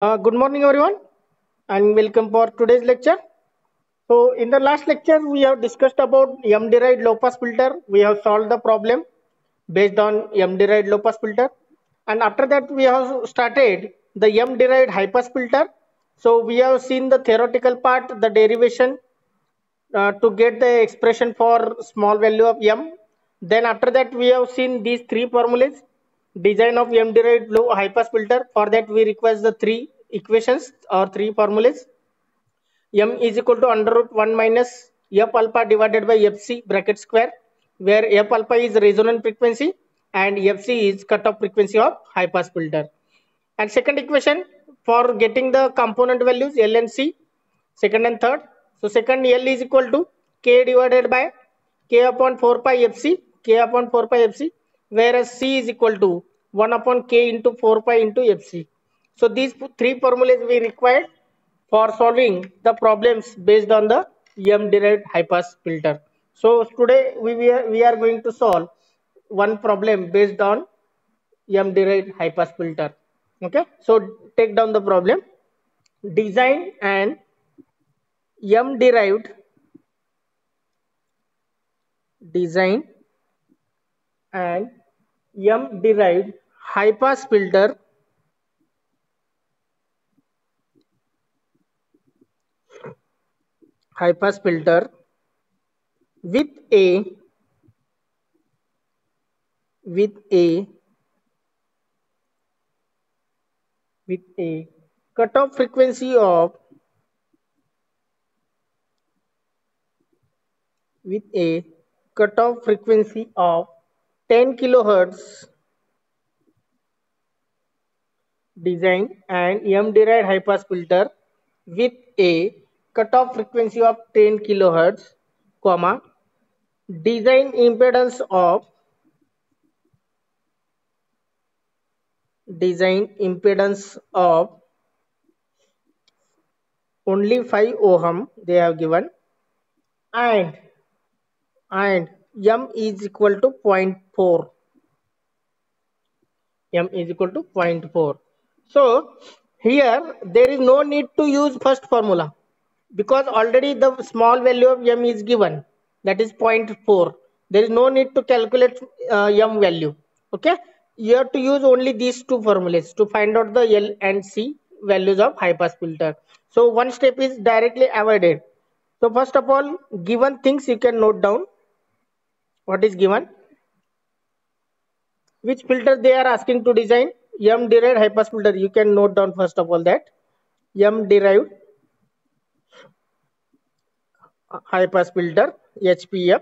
Good morning, everyone, and welcome for today's lecture. So, in the last lecture, we have discussed about M-derived low-pass filter. We have solved the problem based on M-derived low-pass filter, and after that, we have started the M-derived high-pass filter. So, we have seen the theoretical part, the derivation to get the expression for small value of M. Then, after that, we have seen these three formulas: design of M derived low high pass filter. For that, we require the three equations or three formulas. M is equal to under root 1 minus F alpha divided by Fc bracket square, where F alpha is resonant frequency and Fc is cutoff frequency of high pass filter. And second equation for getting the component values L and C, second and third. So second L is equal to K divided by K upon 4 pi Fc, K upon 4 pi Fc, whereas C is equal to 1 upon K into 4 pi into Fc. So these three formulas we required for solving the problems based on the M derived high pass filter. So today we are going to solve one problem based on M derived high pass filter. Okay, so take down the problem. Design an M derived design and M derived high pass filter with a with a with a cutoff frequency of with a cutoff frequency of 10 kilohertz. Design an M derived high pass filter with a cutoff frequency of 10 kilohertz, comma, design impedance of design impedance of only 5 ohm they have given, and M is equal to zero point 0.4. M is equal to zero point 0.4. So here there is no need to use first formula because already the small value of M is given, that is 0.4. There is no need to calculate M value. Okay, you have to use only these two formulas to find out the L and C values of high pass filter. So one step is directly avoided. So first of all, given things you can note down. What is given? Which filter they are asking to design? M derived high pass filter. You can note down first of all that M derived high pass filter, HPF.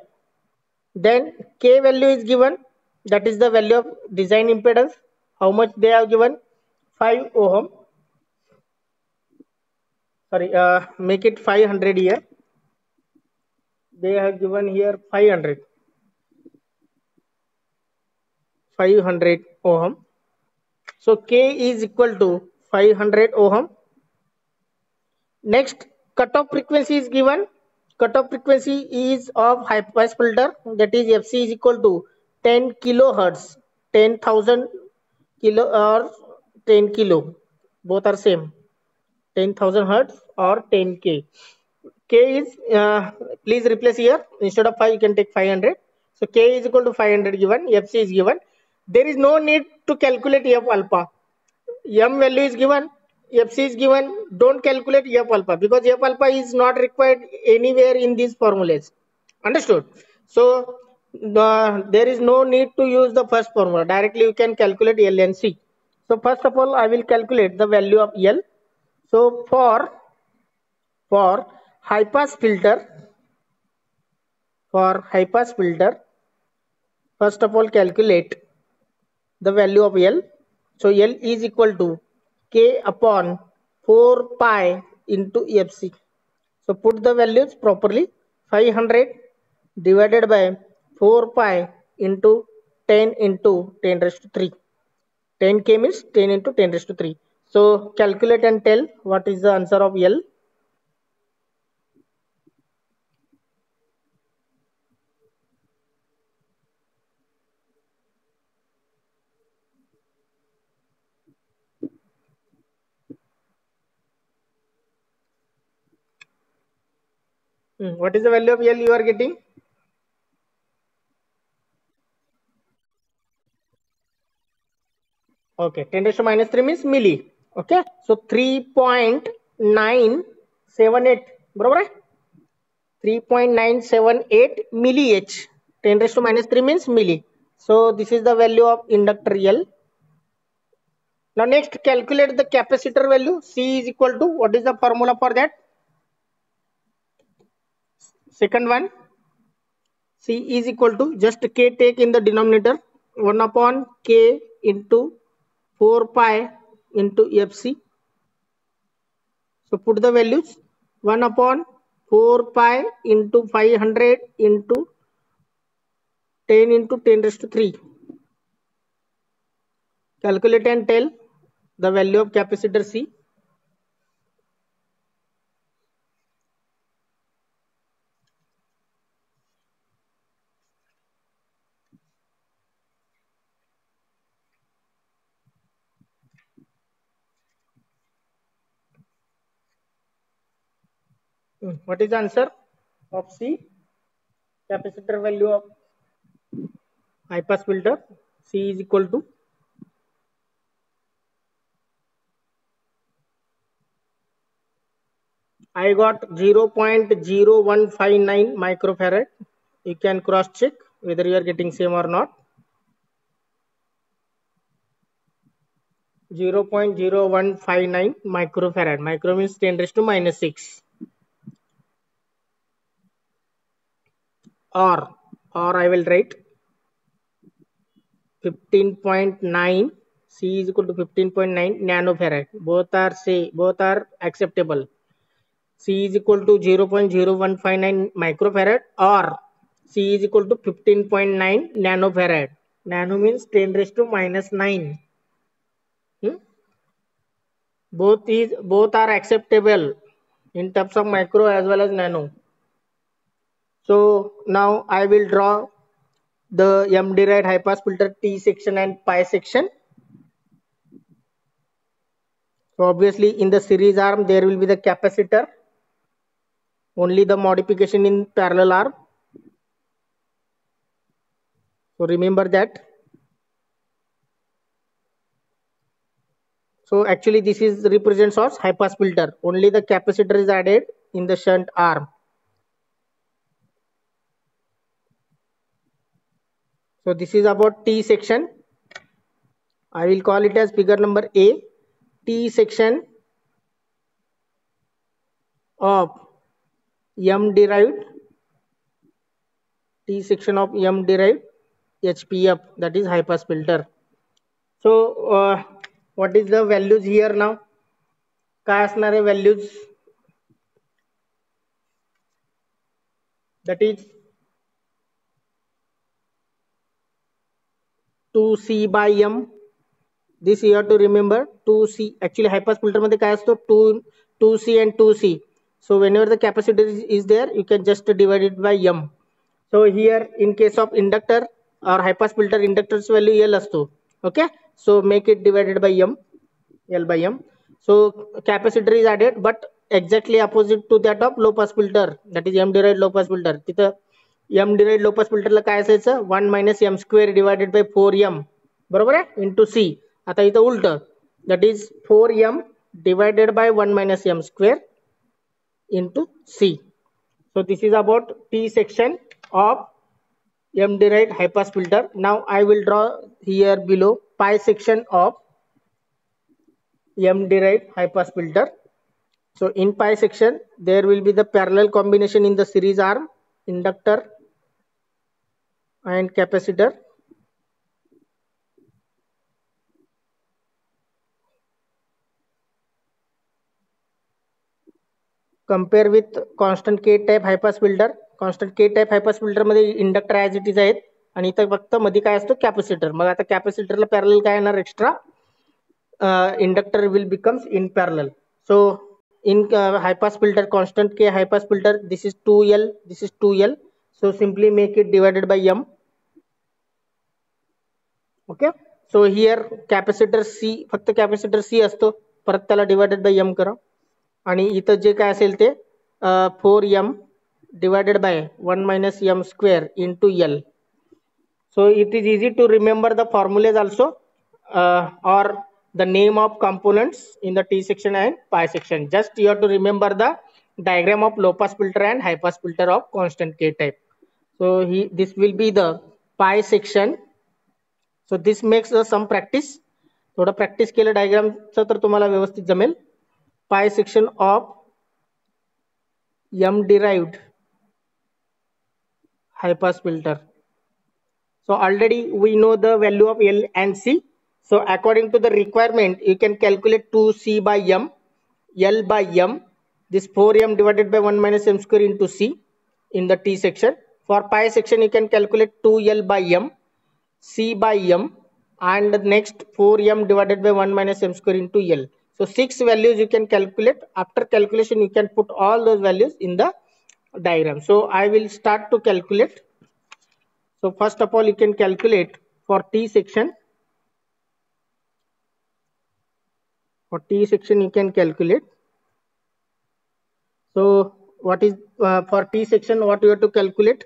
Then K value is given, that is the value of design impedance. How much they have given? 5 ohm. Sorry, make it 500 here. They have given here 500 ohm. So K is equal to 500 ohm. Next, cutoff frequency is given. Cutoff frequency is of high pass filter, that is Fc is equal to 10 kilohertz, 10,000 kilo or 10 kilo. Both are same. 10,000 hertz or 10k. K is please replace here, instead of 5 you can take 500. So K is equal to 500 given, Fc is given. There is no need to calculate F alpha. M value is given, Fc is given. Don't calculate F alpha because F alpha is not required anywhere in these formulas. Understood? So there is no need to use the first formula. Directly you can calculate L and C. So first of all, I will calculate the value of L. So for high pass filter, first of all calculate the value of L. So L is equal to K upon 4 pi into Fc. So put the values properly. 500 divided by 4 pi into 10 into 10 raised to 3. 10k means 10 into 10 raised to 3. So calculate and tell what is the answer of L. What is the value of L you are getting? Okay, 10 raised to minus 3 means milli. Okay, so 3.978 बरोबर आहे. 3.978 milli H. 10 raised to minus 3 means milli. So this is the value of inductor L. Now next calculate the capacitor value. C is equal to, what is the formula for that? Second one, C is equal to, just K take in the denominator, 1 upon K into 4 pi into FC. So put the values, 1 upon 4 pi into 500 into 10 into 10 raised to 3. Calculate and tell the value of capacitor C. What is the answer of C? Capacitor value of high pass filter C is equal to, I got 0.0159 microfarad. You can cross check whether you are getting same or not. 0.0159 microfarad. Micro means 10 raised to minus 6. Or I will write 15.9. C is equal to 15.9 nanofarad. Both are acceptable. C is equal to 0.0159 microfarad or C is equal to 15.9 nanofarad. Nano means 10 raised to minus 9. Both are acceptable in terms of micro as well as nano. So now I will draw the M derived high pass filter T section and pi section. So obviously in the series arm there will be the capacitor, only the modification in parallel arm. So remember that. So actually this is represents as high pass filter, only the capacitor is added in the shunt arm. So this is about T section. I will call it as figure number A. T section of M derived, T section of M derived HPF, that is high pass filter. So what is the values here now? काय असणार आहे values? That is 2C by M. This you have to remember, 2C. Actually high pass filter मध्ये काय असतो 2C and 2C. So whenever the capacitor is there, you can just divide it by M. So here in case of inductor or high pass filter, inductor's value L असतो. Okay, so make it divided by M, L by M. So capacitor is added, but exactly opposite to that of low pass filter, that is M derived low pass filter. तिथं M derived low pass filter ला काय असायचं 1 minus M square divided by 4M बरोबर आहे into C. आता इथं उलट, that is 4M divided by 1 minus M square into C. So this is about T section of M derived high pass filter. Now I will draw here below pi section of M derived high pass filter. So in pi section there will be the parallel combination in the series arm, inductor and capacitor. Compare with constant K type high pass filter. Constant K type high pass filter मध्ये inductor as it is आहेत आणि इथं फक्त मध्ये काय असतो capacitor. मग आता कॅपॅसिटरला parallel काय येणार extra, inductor will becomes in parallel. So in high pass filter, constant K high pass filter, this is 2L, this is 2L. So simply make it divided by M. Okay, so here capacitor C, फक्त capacitor C असतो, परत त्याला divided by M करा आणि इथं जे काय असेल ते 4M divided by 1 minus m square into L. So it is easy to remember the formulas also, or the name of components in the T section and pi section. Just you have to remember the diagram of low pass filter and high pass filter of constant K type. So this will be the pi section. So this makes some practice. थोडं practice केलं डायग्रामचं तर तुम्हाला व्यवस्थित जमेल. Pi section of M derived high pass filter. So already we know the value of L and C. So according to the requirement, you can calculate 2C by M, L by M. This 4M divided by 1 minus M square into C in the T section. For pi section, you can calculate 2L by M, C by M, and next 4M divided by 1 minus M square into L. So 6 values you can calculate. After calculation, you can put all those values in the diagram. So I will start to calculate. So first of all, you can calculate for T section. For T section, you can calculate. So what is for T section? What you have to calculate?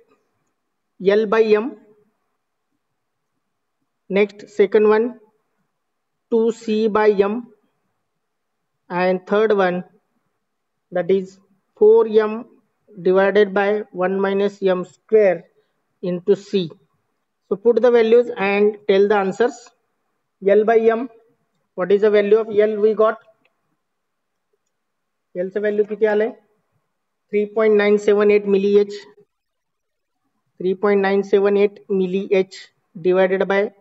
L by M. Next, second one, 2C by M, and third one, that is 4M divided by 1 minus M square into C. So put the values and tell the answers. L by M. What is the value of L we got? L चं value किती आलंय? 3.978 millH. 3.978 millH divided by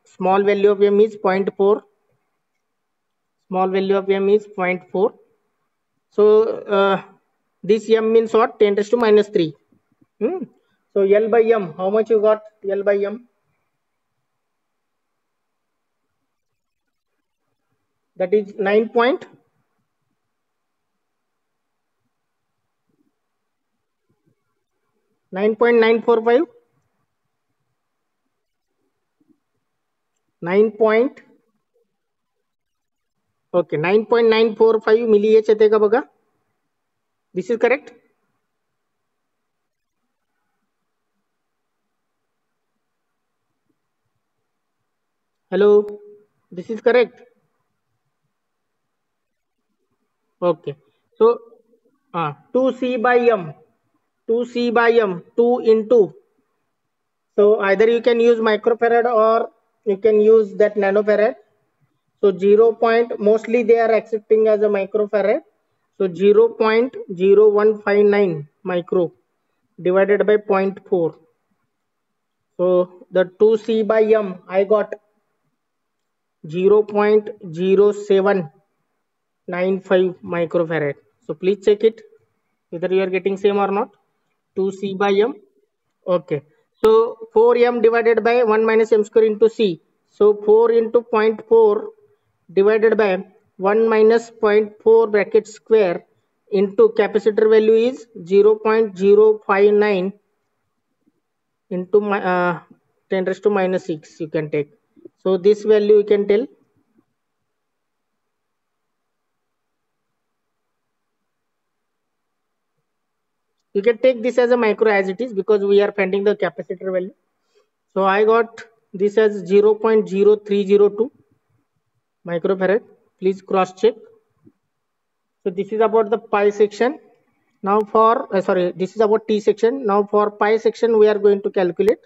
small value of M is 0.4. Small value of M is 0.4. So this M means what? 10 raised to minus 3. So L by M, how much you got? L by M? That is 9.945. 9.945 millH येते का बघा? This is correct? Hello, this is correct? Okay. So 2C by M. 2C by M, 2 into. So either you can use microfarad or you can use that nanofarad. So 0. Mostly they are accepting as a microfarad. So 0.0159 micro divided by 0.4. So the 2C by M I got 0.0795 microfarad. So please check it whether you are getting same or not. 2C by M. Okay. So 4M divided by 1 minus M square into C. So 4 into 0.4 divided by 1 minus 0.4 bracket square into capacitor value is 0.059 into 10 raised to minus 6 you can take. So this value you can tell. You can take this as a micro as it is because we are finding the capacitor value. So I got this as 0.0302 microfarad. Please cross check. So this is about the pi section. Now for this is about T section. Now for pi section we are going to calculate.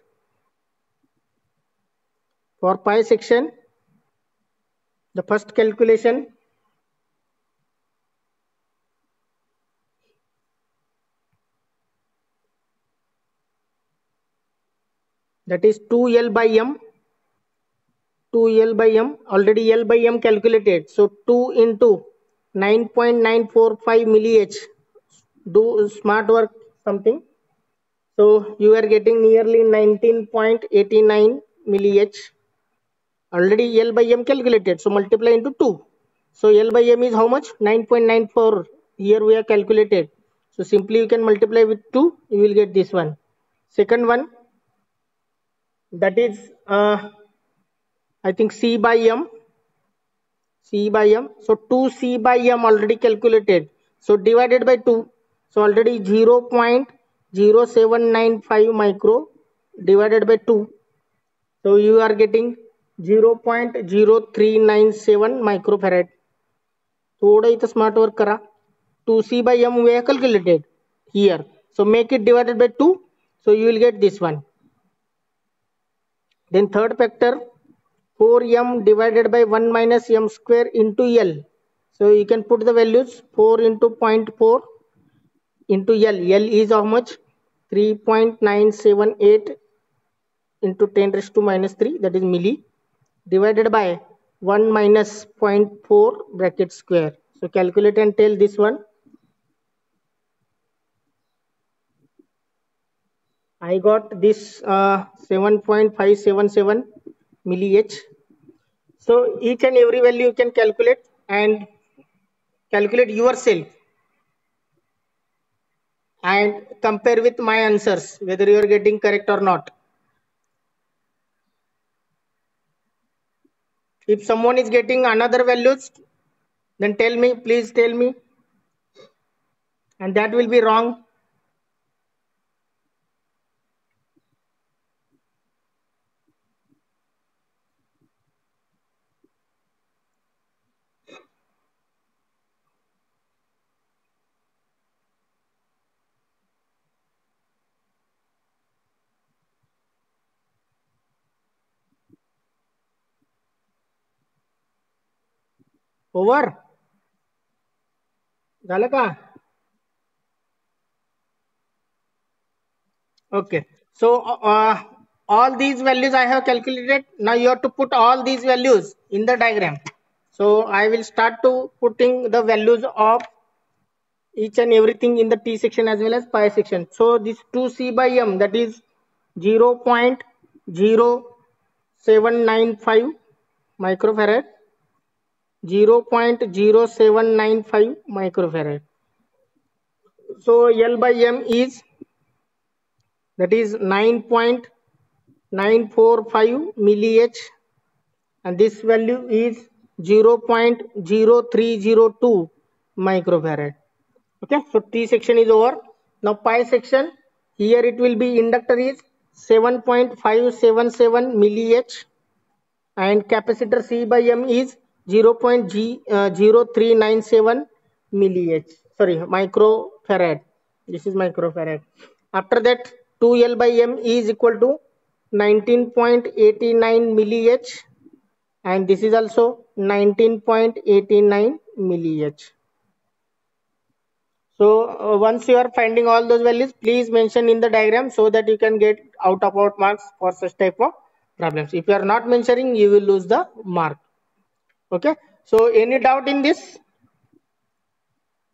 For pi section, the first calculation, that is 2L by M. 2L by M, already L by M calculated. So 2 into 9.945 millH. Do smart work something. So you are getting nearly 19.89 millH. Already L by M calculated. So multiply into 2. So L by M is how much? 9.94. Here we are calculated. So simply you can multiply with 2. You will get this one. Second one, that is I think C by M. C by M. So 2C by M already calculated. So divided by 2. So already 0.0795 micro divided by 2. So you are getting 0.0397 microfarad. थोड़ा इथं smart work करा. 2c by m we have calculated here. So make it divided by 2. So you will get this one. Then third factor, 4m divided by 1 minus m square into L. So you can put the values 4 into 0.4 into L. L is how much? 3.978 into 10 raised to minus 3, that is milli, divided by 1 minus 0.4 bracket square. So calculate and tell this one. I got this 7.577 milli-H. So each and every value you can calculate and calculate yourself and compare with my answers whether you are getting correct or not. If someone is getting another values, then tell me, please tell me, and that will be wrong. Over. झालं का? Okay. So all these values I have calculated. Now you have to put all these values in the diagram. So I will start to putting the values of each and everything in the T section as well as pi section. So this 2c by m, that is 0.0795 microfarad, 0.0795 microfarad. So L by m is, that is 9.945 milli-H, and this value is 0.0302 microfarad. Okay, so T section is over. Now pi section, here it will be inductor is 7.577 milli-H and capacitor C by M is 0.0397 milli-H, sorry, microfarad. This is microfarad. After that 2L by M is equal to 19.89 milli-H and this is also 19.89 milli-H. So once you are finding all those values, please mention in the diagram so that you can get out of marks for such type of problems. If you are not mentioning, you will lose the mark. Okay. So any doubt in this?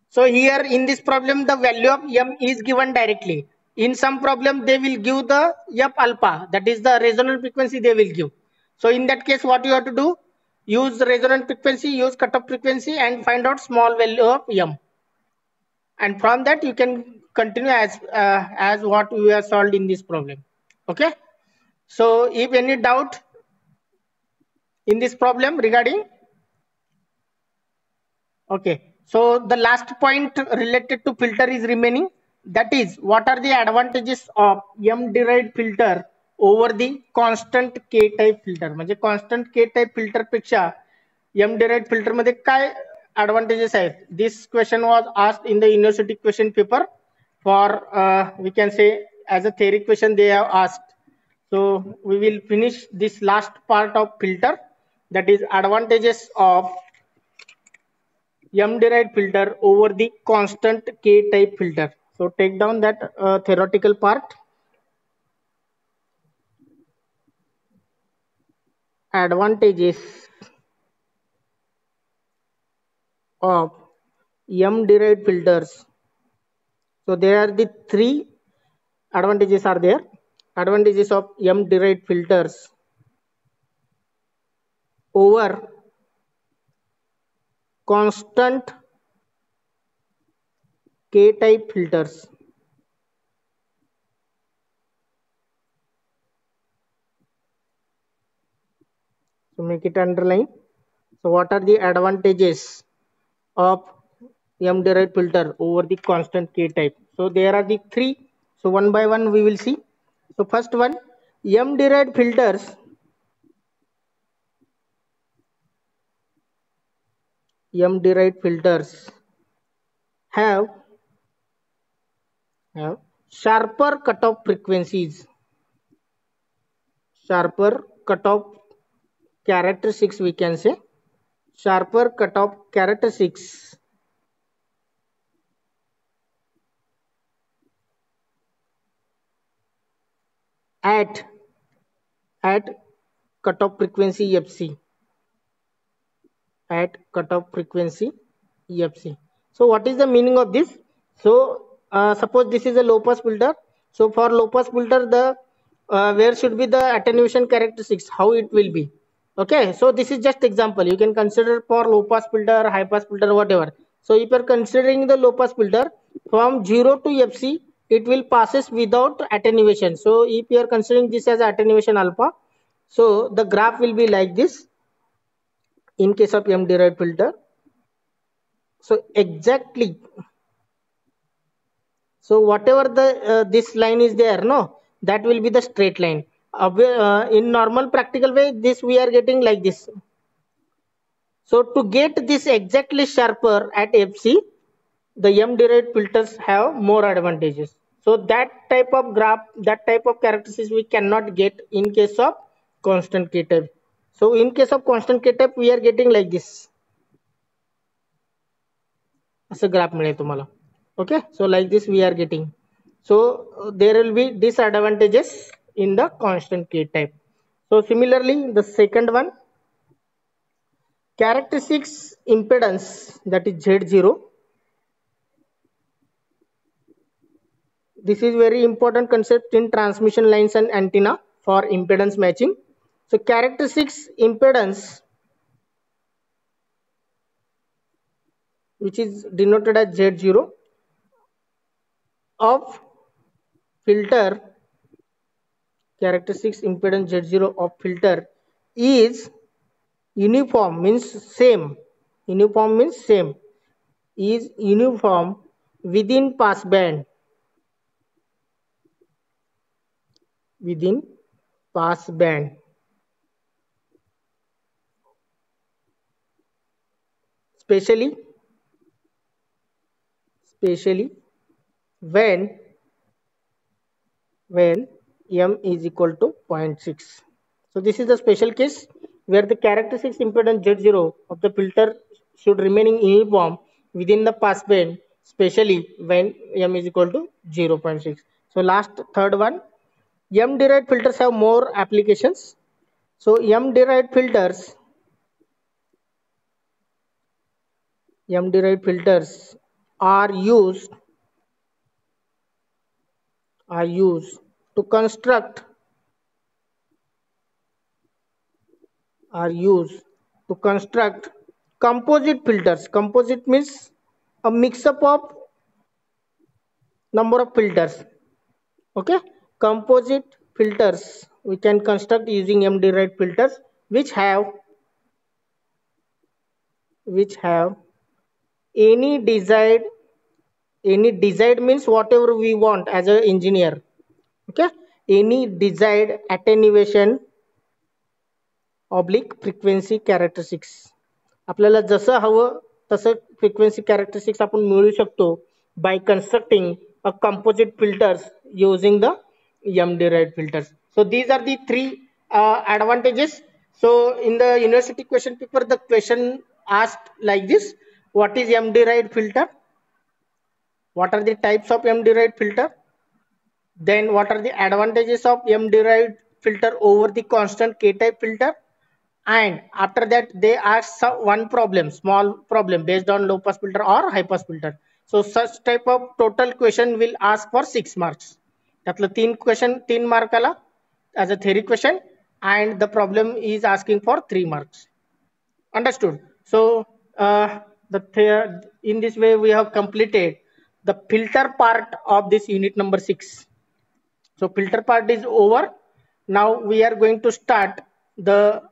So here in this problem, the value of m is given directly. In some problem, they will give the f alpha, that is the resonant frequency they will give. So in that case, what you have to do? Use the resonant frequency, use cutoff frequency and find out small value of m. And from that you can continue as what we have solved in this problem. Okay. So if any doubt in this problem regarding, okay, so the last point related to filter is remaining, that is what are the advantages of m derived filter over the constant k type filter. म्हणजे constant k type filter पेक्षा m derived filter मध्ये काय advantages आहेत? This question was asked in the university question paper for we can say as a theory question they have asked. So we will finish this last part of filter, that is advantages of m derived filter over the constant k type filter. So take down that theoretical part. Advantages of m derived filters. So there are the three advantages are there. Advantages of m derived filters over constant k type filters. So make it underline. So what are the advantages of M derived filter over the constant K type. So there are the three. So one by one we will see. So first one, M derived filters have sharper cutoff frequencies, sharper cutoff characteristics, we can say sharper cutoff characteristics at cutoff frequency FC, at cutoff frequency EFC. So what is the meaning of this? So suppose this is a low pass filter. So for low pass filter, the where should be the attenuation characteristics, how it will be. Okay, so this is just example. You can consider for low pass filter, high pass filter, whatever. So if you are considering the low pass filter from 0 to FC, it will passes without attenuation. So if you are considering this as attenuation alpha, so the graph will be like this in case of M derived filter. So exactly, so whatever the this line is there, no, that will be the straight line. In normal practical way, this we are getting like this. So to get this exactly sharper at FC, the M derived filters have more advantages. So that type of graph, that type of characteristics we cannot get in case of constant K type. So in case of constant K type, we are getting like this. असं graph मिळेल तुम्हाला. Okay, so like this we are getting. So there will be disadvantages in the constant K type. So similarly, the second one, characteristics impedance, that is Z0. This is very important concept in transmission lines and antenna for impedance matching. So characteristics impedance, which is denoted as Z0 of filter, characteristics impedance Z0 of filter is uniform, means same. Uniform means same. Is uniform within pass band. Within pass band. Especially when M is equal to 0.6. So this is the special case where the characteristics impedance Z0 of the filter should remain uniform within the pass band, especially when M is equal to 0.6. So last third one, M derived filters have more applications. So M derived filters are used to construct composite filters. Composite means a mix up of number of filters. Okay, composite filters we can construct using M derived filters which have any desired means whatever we want as an engineer. Okay, any desired attenuation oblique frequency characteristics. आपल्याला जसं हवं तसं frequency characteristics आपण मिळवू शकतो by constructing a composite filters using the M derived filters. So these are the three advantages. So in the university question paper, the question asked like this: what is M derived filter? What are the types of M derived filter? Then what are the advantages of M derived filter over the constant K type filter? And after that they ask one problem, small problem based on low pass filter or high pass filter. So such type of total question will ask for 6 marks. त्यातलं 3 question 3 मार्काला as a theory question, and the problem is asking for 3 marks. Understood? So in this way we have completed the filter part of this unit number 6. So filter part is over. Now we are going to start the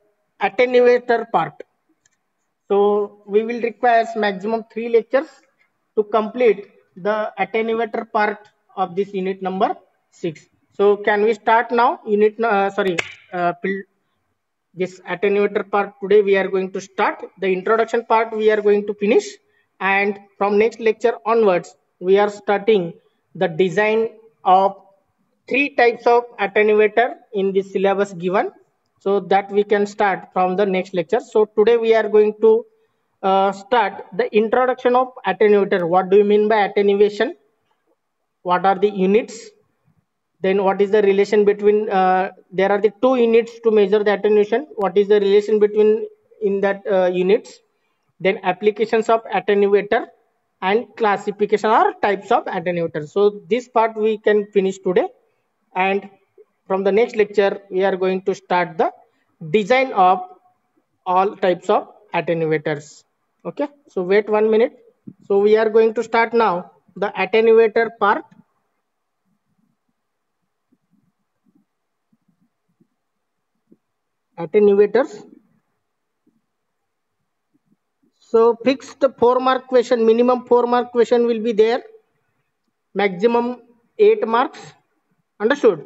attenuator part. So we will require maximum 3 lectures to complete the attenuator part of this unit number 6. So can we start now? This attenuator part today we are going to start. The introduction part we are going to finish, and from next lecture onwards we are starting the design of three types of attenuator in the syllabus given, so that we can start from the next lecture. So today we are going to start the introduction of attenuator. What do you mean by attenuation? What are the units? Then what is the relation between there are the two units to measure the attenuation. What is the relation between in that units? Then applications of attenuator and classification or types of attenuator. So this part we can finish today, and from the next lecture we are going to start the design of all types of attenuators. Okay, so wait 1 minute. So we are going to start now the attenuator part. Attenuators. So fixed 4-mark question, minimum 4-mark question will be there, maximum 8 marks. Understood?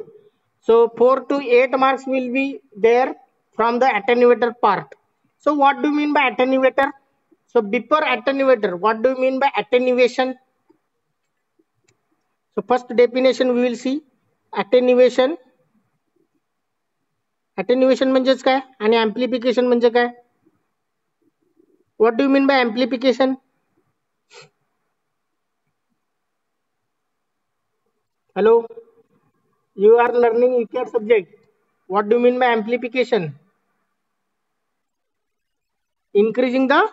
So 4 to 8 marks will be there from the attenuator part. So what do you mean by attenuator? So before attenuator, what do you mean by attenuation? So first definition we will see. Attenuation. Attenuation म्हणजेच काय आणि amplification म्हणजे काय? What do you mean by amplification? Hello, you are learning ECAD subject. What do you mean by amplification? Increasing the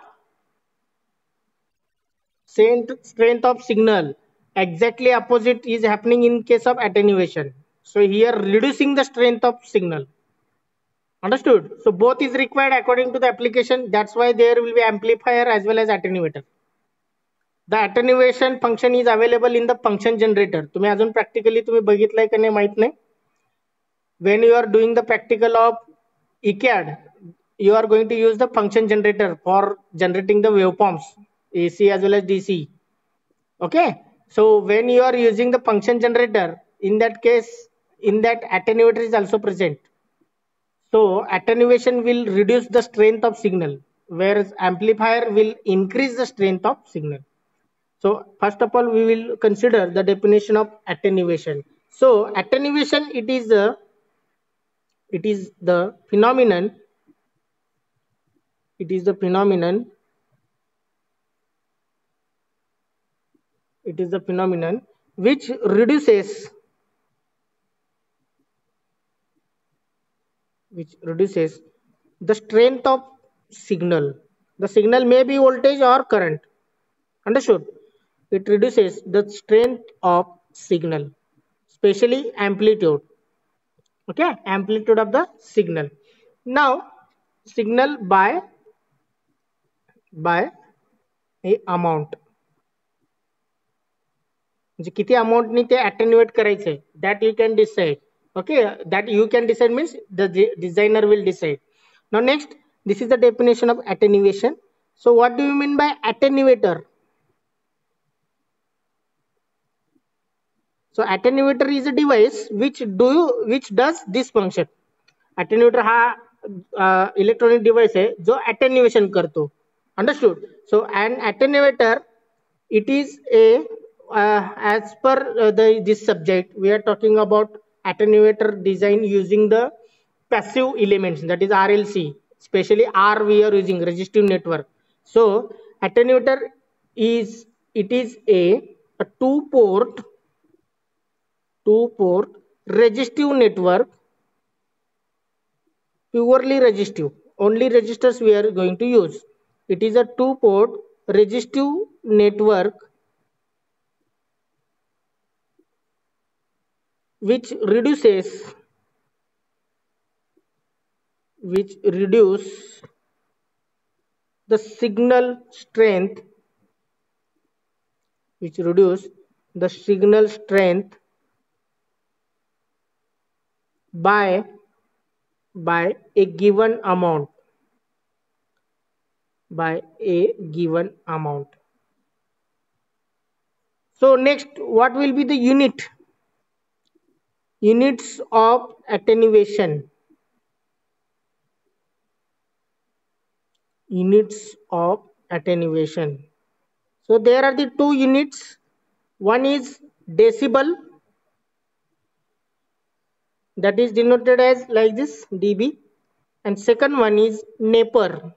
strength of signal. Exactly opposite is happening in case of attenuation. So here reducing the strength of signal. Understood? So both is required according to the application. That's why there will be amplifier as well as attenuator. The attenuation function is available in the function generator. तुम्ही अजून practically तुम्ही बघितलंय का नाही माहित नाही. When you are doing the practical of ECAD, you are going to use the function generator for generating the waveforms, AC as well as DC. Okay, so when you are using the function generator, in that case, in that attenuator is also present. So attenuation will reduce the strength of signal, whereas amplifier will increase the strength of signal. So first of all, we will consider the definition of attenuation. So attenuation, it is the phenomenon. It is the phenomenon. It is the phenomenon which reduces the strength of signal. The signal may be voltage or current. Understood? It reduces the strength of signal, especially amplitude. Okay, amplitude of the signal. Now, signal by a amount. म्हणजे किती अमाऊंटनी ते अटेन्युएट करायचंय, that you can decide. Okay, that you can decide means the designer will decide. Now next, this is the definition of attenuation. So what do you mean by attenuator? So attenuator is a device which does this function. Attenuator हा electronic device आहे जो attenuation करतो. Understood? So an attenuator, it is a as per this subject we are talking about attenuator design using the passive elements, that is RLC, especially R we are using resistive network. So attenuator is a two port resistive network, purely resistive, only resistors we are going to use. It is a two port resistive network which reduce the signal strength, by a given amount. So next, what will be the units of attenuation? Units of attenuation. So there are the two units. One is decibel, that is denoted as like this dB, and second one is Napier,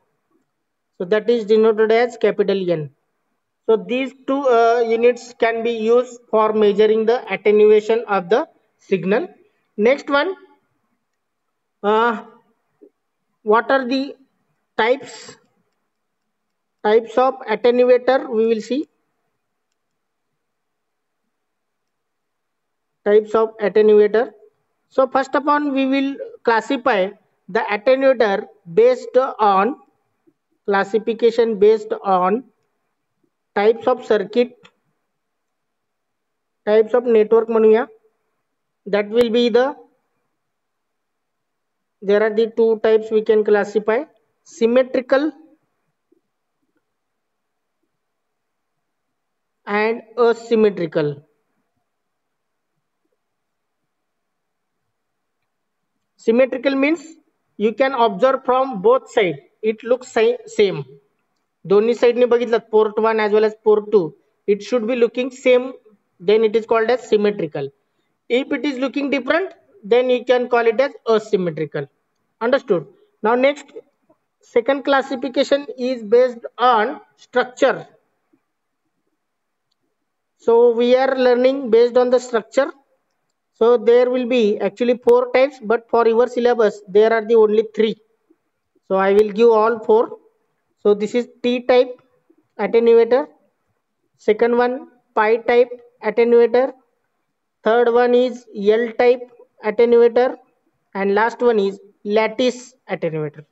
so that is denoted as capital N. So these two units can be used for measuring the attenuation of the signal. Next one, uh, what are the types of attenuator? We will see types of attenuator. So first of all, we will classify the attenuator based on classification based on types of circuit, types of network म्हणूया. That will be the, there are the two types we can classify: symmetrical and asymmetrical. Symmetrical means you can observe from both sides, it looks same. दोन्ही side ने बघितलं, port 1 as well as port 2, it should be looking same, then it is called as symmetrical. If it is looking different, then you can call it as asymmetrical. Understood? Now next, second classification is based on structure. So we are learning based on the structure. So there will be actually 4 types, but for your syllabus there are the only 3. So I will give all 4. So this is T type attenuator, second one pi type attenuator, third one is L type attenuator, and last one is lattice attenuator.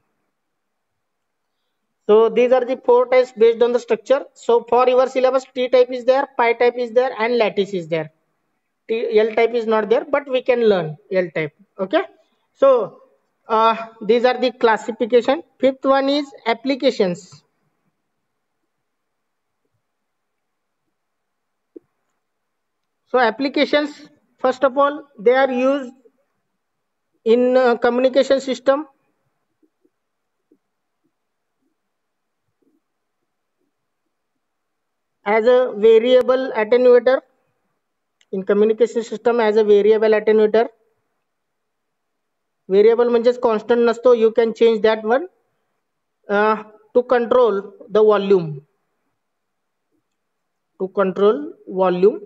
So these are the 4 types based on the structure. So for your syllabus, T type is there, pi type is there, and lattice is there. L type is not there, but we can learn L type. Okay. So these are the classification. Fifth one is applications. So applications, first of all, they are used in communication system. As a variable attenuator, in communication system as a variable attenuator. Variable म्हणजेच constant नसतो, you can change that one to control the volume. To control volume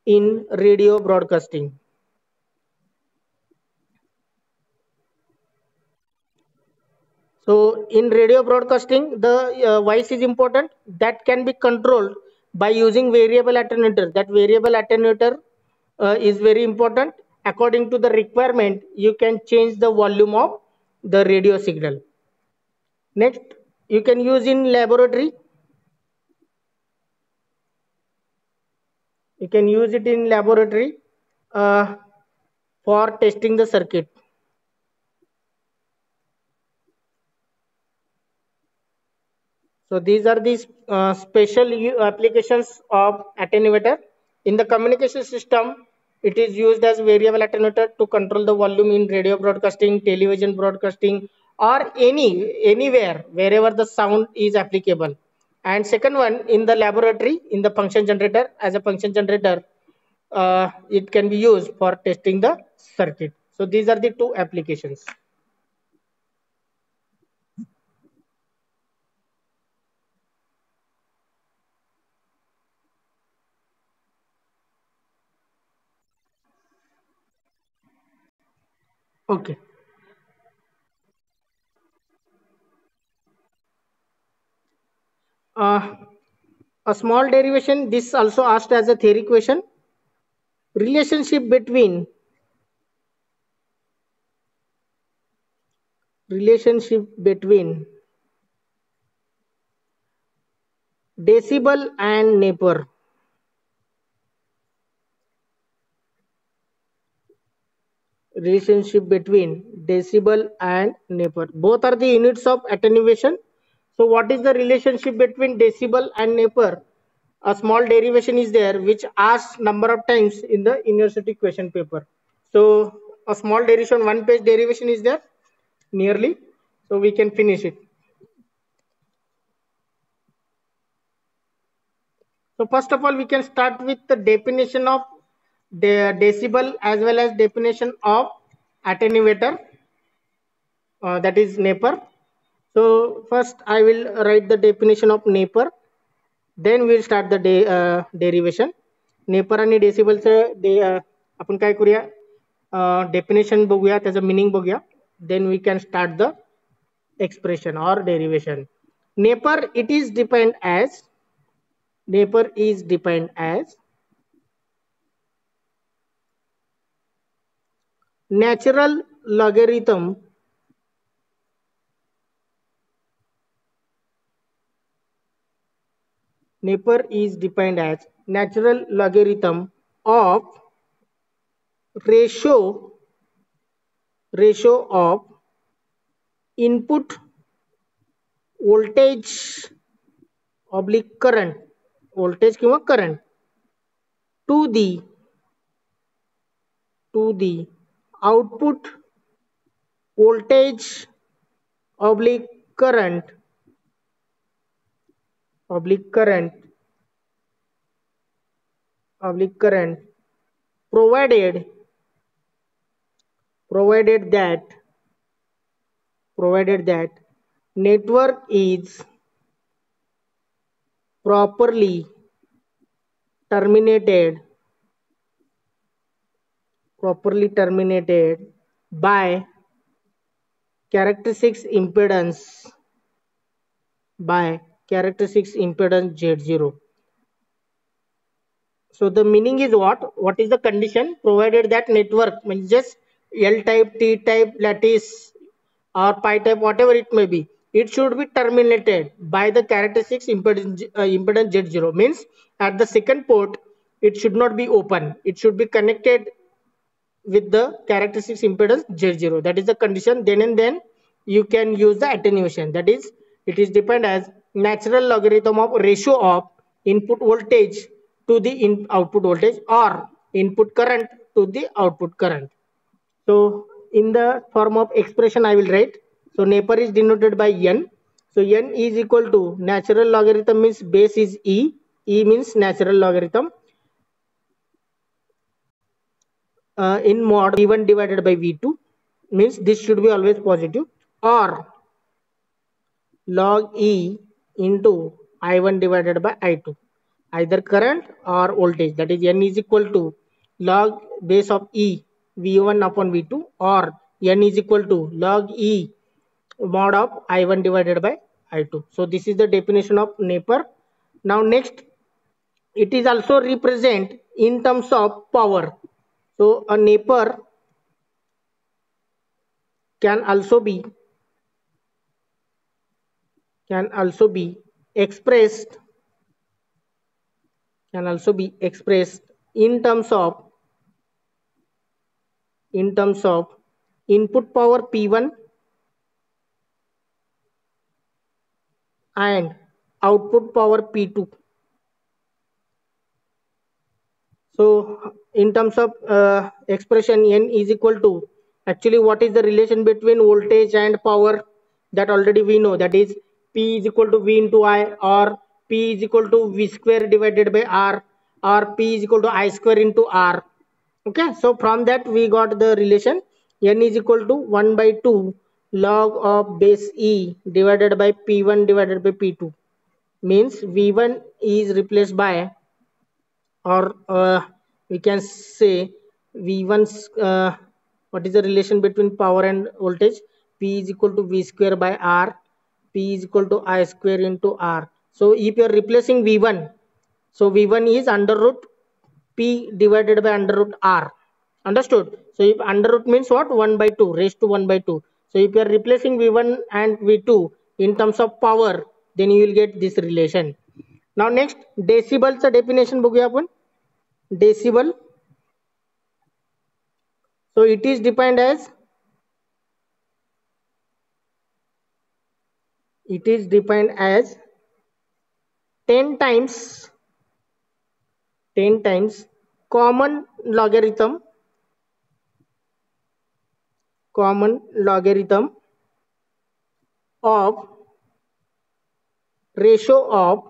in radio broadcasting. So in radio broadcasting, the voice is important, that can be controlled by using variable attenuator. That variable attenuator is very important. According to the requirement, you can change the volume of the radio signal. Next, you can use in laboratory. You can use it in laboratory for testing the circuit. So these are the special applications of attenuator. In the communication system, it is used as variable attenuator to control the volume in radio broadcasting, television broadcasting, or anywhere wherever the sound is applicable. And second one, in the laboratory, in the function generator, as a function generator, it can be used for testing the circuit. So these are the two applications. Okay. A small derivation, this also asked as a theory question. Relationship between decibel and Napier. Relationship between decibel and Napier. Both are the units of attenuation. So what is the relationship between decibel and Napier? a small derivation is there which asks number of times in the university question paper. So a small derivation, one page derivation is there nearly, so we can finish it. So first of all, we can start with the definition of the decibel as well as definition of attenuator, that is Napier. So first I will write the definition of Napier, then we'll start the derivation. Napier आणि डेसिबलचं आपण काय करूया, definition बघूया, त्याचं meaning बघूया, then we can start the expression or derivation. Napier is defined as natural logarithm Napier is defined as natural logarithm of ratio of input voltage oblique current, voltage किंवा current to the output voltage oblique current provided that network is properly terminated by characteristic impedance Z0. So the meaning is what is the condition? Provided that network means just L type, T type, lattice or pi type, whatever it may be, it should be terminated by the characteristics impedance Z0. Means at the second port it should not be open, it should be connected with the characteristics impedance Z0. That is the condition. Then and then you can use the attenuation. That is, it is defined as natural logarithm of ratio of input voltage to the output voltage or input current to the output current. So in the form of expression I will write. So Napier is denoted by N. So N is equal to natural logarithm means base is E. E means natural logarithm. In mod V1 divided by V2 means this should be always positive, or log E into I1 divided by I2, either current or voltage. That is N is equal to log base of E V1 upon V2, or N is equal to log E mod of I1 divided by I2. So this is the definition of Napier. Now next, it is also represent in terms of power. So a Napier can also be expressed in terms of input power P1 and output power P2. So in terms of expression, N is equal to, actually what is the relation between voltage and power, that already we know, that is P is equal to V into I, or P is equal to V square divided by R, or P is equal to I square into R. Okay, so from that we got the relation N is equal to 1 by 2 log of base E divided by P1 divided by P2. Means V1 is replaced by, or we can say V1's, what is the relation between power and voltage? P is equal to V square by R, P is equal to I square into R. So if you are replacing V1, so V1 is under root P divided by under root R. Understood? So if under root means what? 1 by 2 raised to 1 by 2. So if you are replacing V1 and V2 in terms of power, then you will get this relation. Now next, decibelचा definition बघूया आपण. Decibel. So it is defined as 10 times 10 times common logarithm of ratio of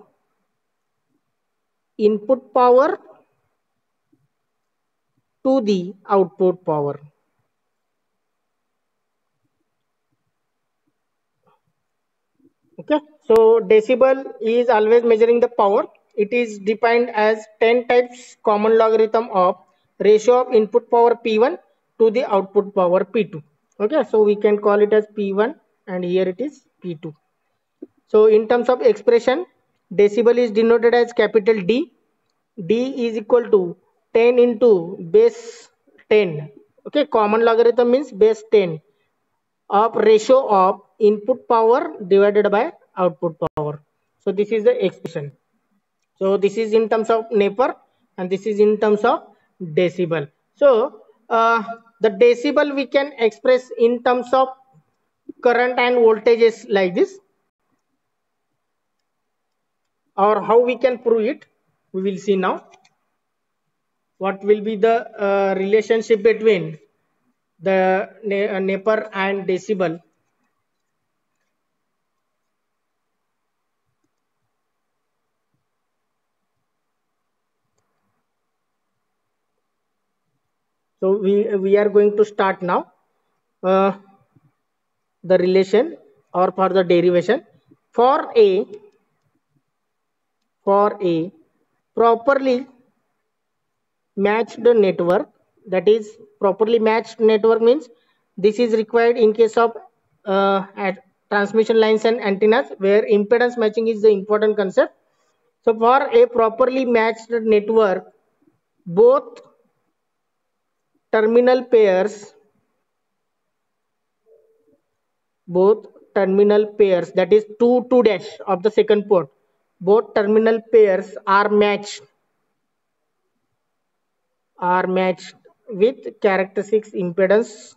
input power to the output power. Okay, so decibel is always measuring the power. It is defined as 10 times common logarithm of ratio of input power P1 to the output power P2. Okay, so we can call it as P1 and here it is P2. So in terms of expression, decibel is denoted as capital D. D is equal to 10 into base 10. Okay, common logarithm means base 10 of ratio of input power divided by output power. So this is the expression. So this is in terms of Napier and this is in terms of decibel. So the decibel we can express in terms of current and voltages like this, or how we can prove it we will see now. What will be the relationship between the Napier and decibel? So we are going to start now the relation or for the derivation for a properly matched network. That is, properly matched network means this is required in case of at transmission lines and antennas where impedance matching is the important concept. So for a properly matched network, both terminal pairs that is 2 dash of the second port, both terminal pairs are matched with characteristics impedance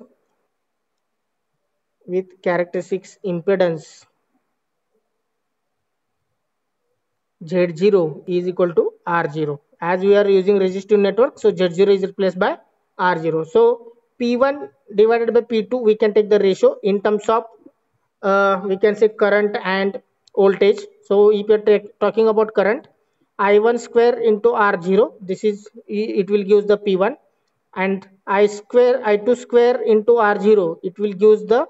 Z0 is equal to R0. As we are using resistive network, so Z0 is replaced by R0. So P1 divided by P2, we can take the ratio in terms of we can say current and voltage. So if you are talking about current, I1 square into R0, this is, it will give the P1, and I2 square into R0, it will give the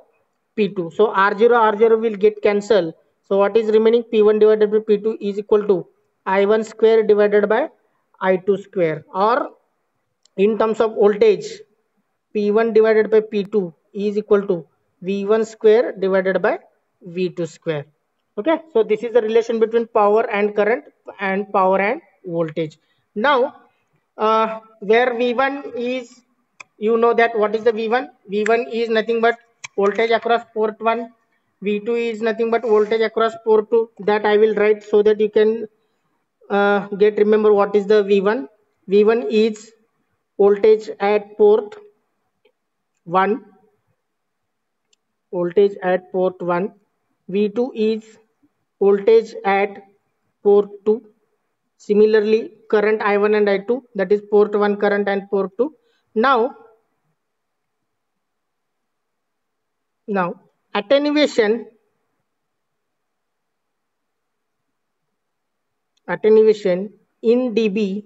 P2. So R0 will get cancelled. So what is remaining? P1 divided by P2 is equal to I1 square divided by I2 square, or in terms of voltage, P1 divided by P2 is equal to V1 square divided by V2 square. Okay, so this is the relation between power and current and power and voltage. Now where V1 is, you know that what is the V1? V1 is nothing but voltage across port 1. V2 is nothing but voltage across port 2. That I will write so that you can remember what is the V1. V1 is voltage at port 1. V2 is voltage at port 2. Similarly, current I1 and I2, that is port 1 current and port 2. Now attenuation in dB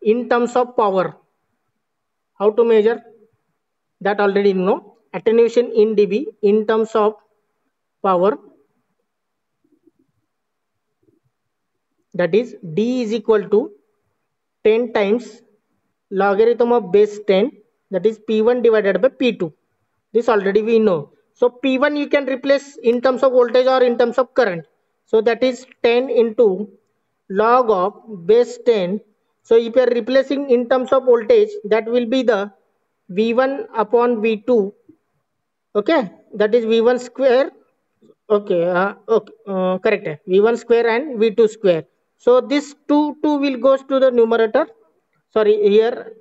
in terms of power. How to measure? That already you know. Attenuation in dB in terms of power, that is D is equal to 10 times logarithm of base 10, that is P1 divided by P2. This already we know. So P1 you can replace in terms of voltage or in terms of current. So that is 10 into log of base 10. So if you are replacing in terms of voltage, that will be the V1 upon V2. Okay, that is V1 square. Okay, correct. V1 square and V2 square. So this 2 will goes to the numerator. Sorry, here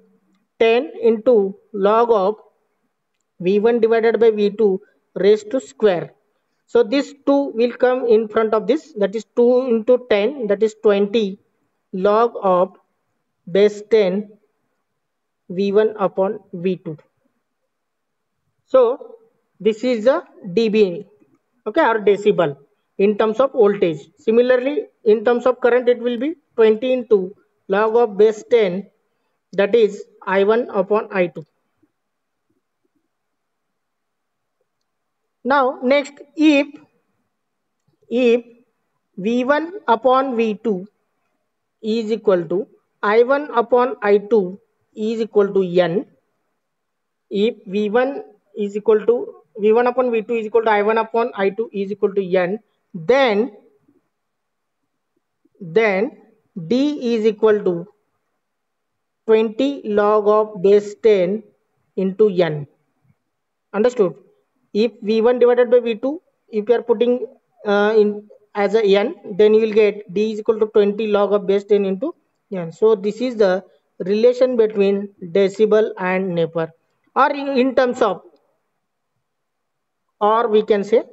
10 into log of V1 divided by V2 raised to square. So this 2 will come in front of this, that is 2 into 10, that is 20 log of base 10 V1 upon V2. So this is the dB, okay, or decibel in terms of voltage. Similarly, in terms of current, it will be 20 into log of base 10, that is I1 upon I2. Now next, if V1 upon V2 is equal to I1 upon I2 is equal to N, if V1 is equal to V1 upon V2 is equal to I1 upon I2 is equal to N, then D is equal to 20 log of base 10 into N. Understood? If V1 divided by V2, if you are putting in as a N, then you will get D is equal to 20 log of base 10 into N. So this is the relation between decibel and Napier, or in terms of, or we can say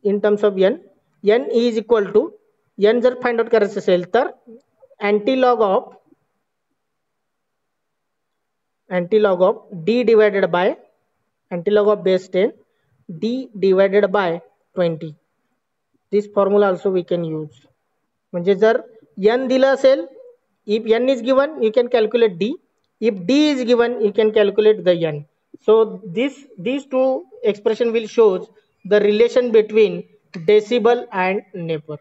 in terms of N. N is equal to, N जर find out करायचं असेल तर antilog of D divided by antilog of base 10 D divided by 20. This formula also we can use. म्हणजे जर N दिलं असेल, if N is given, you can calculate D. If D is given, you can calculate the N. So these two expression will show the relation between decibel and Napier.